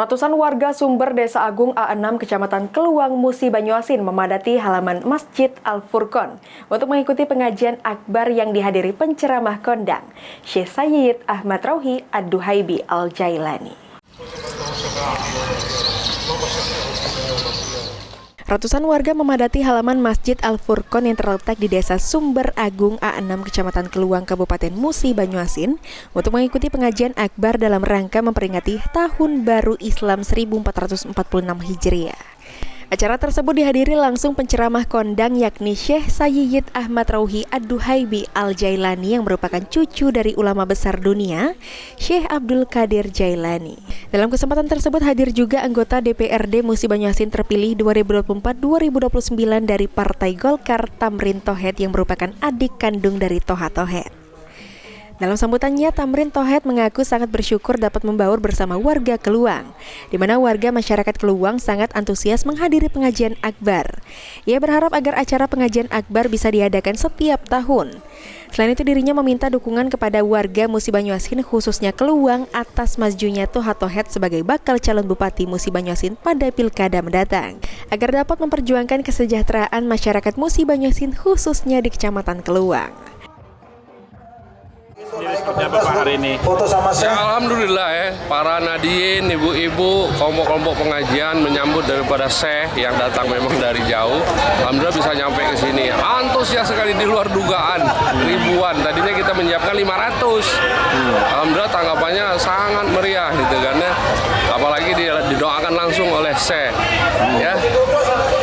Ratusan warga Sumber Desa Agung A6 Kecamatan Keluang, Musi, Banyuasin memadati halaman Masjid Al-Furqon untuk mengikuti pengajian akbar yang dihadiri penceramah kondang Syekh Sayyid Ahmad Rauhi Ad-Duhaibi Al-Jailani. Ratusan warga memadati halaman Masjid Al-Furqon yang terletak di Desa Sumber Agung A6 Kecamatan Keluang, Kabupaten Musi, Banyuasin untuk mengikuti pengajian akbar dalam rangka memperingati Tahun Baru Islam 1446 Hijriah. Acara tersebut dihadiri langsung penceramah kondang yakni Syekh Sayyid Ahmad Rauhi Ad-Duhaibi Al-Jailani yang merupakan cucu dari ulama besar dunia, Syekh Abdul Qadir Jailani. Dalam kesempatan tersebut hadir juga anggota DPRD Musi Banyuasin terpilih 2024-2029 dari Partai Golkar, Tamrin Thohet yang merupakan adik kandung dari Toha Thohet. Dalam sambutannya, Tamrin Thohet mengaku sangat bersyukur dapat membaur bersama warga Keluang, di mana warga masyarakat Keluang sangat antusias menghadiri pengajian akbar. Ia berharap agar acara pengajian akbar bisa diadakan setiap tahun. Selain itu, dirinya meminta dukungan kepada warga Musi Banyuasin khususnya Keluang atas majunya Toha Thohet sebagai bakal calon Bupati Musi Banyuasin pada pilkada mendatang, agar dapat memperjuangkan kesejahteraan masyarakat Musi Banyuasin khususnya di Kecamatan Keluang. Seperti apa Pak hari ini? Ya, alhamdulillah ya, para nadiin, ibu-ibu, kelompok-kelompok pengajian menyambut daripada Syekh yang datang memang dari jauh. Alhamdulillah bisa nyampe ke sini. Antusias sekali di luar dugaan, ribuan. Tadinya kita menyiapkan 500. Alhamdulillah tanggapannya sangat meriah gitu kan ya. Apalagi didoakan langsung oleh Syekh. Ya.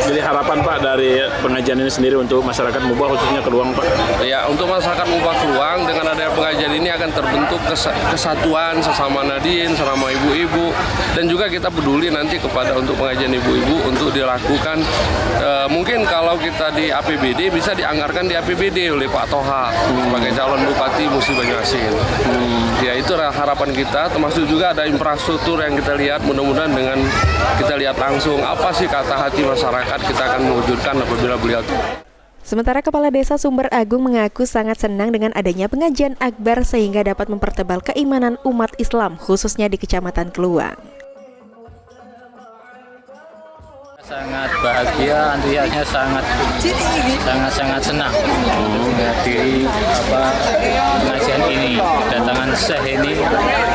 Jadi harapan Pak dari pengajian ini sendiri untuk masyarakat Mubah khususnya Keluang Pak? Ya, untuk masyarakat Mubah Keluang dengan adanya pengajian ini akan terbentuk kesatuan sesama nadin, sesama ibu-ibu, dan juga kita peduli nanti kepada untuk pengajian ibu-ibu untuk dilakukan. Mungkin kalau kita di APBD bisa dianggarkan di APBD oleh Pak Toha sebagai calon Bupati Musi Banyuasin. Ya, itu harapan kita, termasuk juga ada infrastruktur yang kita lihat, mudah-mudahan dengan kita lihat langsung apa sih kata hati masyarakat kita akan mewujudkan apabila beliau. Sementara Kepala Desa Sumber Agung mengaku sangat senang dengan adanya pengajian akbar sehingga dapat mempertebal keimanan umat Islam khususnya di Kecamatan Keluang. Sangat bahagia, antusiasnya sangat senang menghadiri pengajian ini. Kedatangan Syekh ini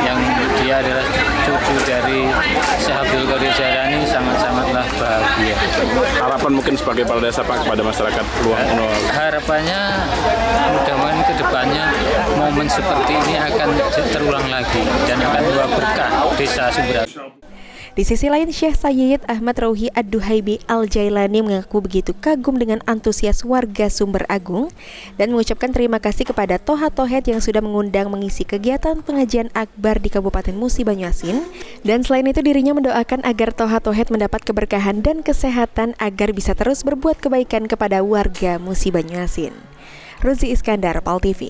yang dia adalah cucu dari Syekh Abdul Qadir Jailani sangatlah bahagia. Harapan mungkin sebagai kepala desa Pak kepada masyarakat Keluang. Harapannya mudah-mudahan ke depannya momen seperti ini akan terulang lagi dan akan membawa berkah desa Sumber Agung. Di sisi lain, Syekh Sayyid Ahmad Rauhi Ad-Duhaibi Al-Jailani mengaku begitu kagum dengan antusias warga Sumber Agung dan mengucapkan terima kasih kepada Toha Thohet yang sudah mengundang mengisi kegiatan pengajian akbar di Kabupaten Musi Banyuasin. Dan selain itu dirinya mendoakan agar Toha Thohet mendapat keberkahan dan kesehatan agar bisa terus berbuat kebaikan kepada warga Musi Banyuasin. Ruzi Iskandar, PAL TV.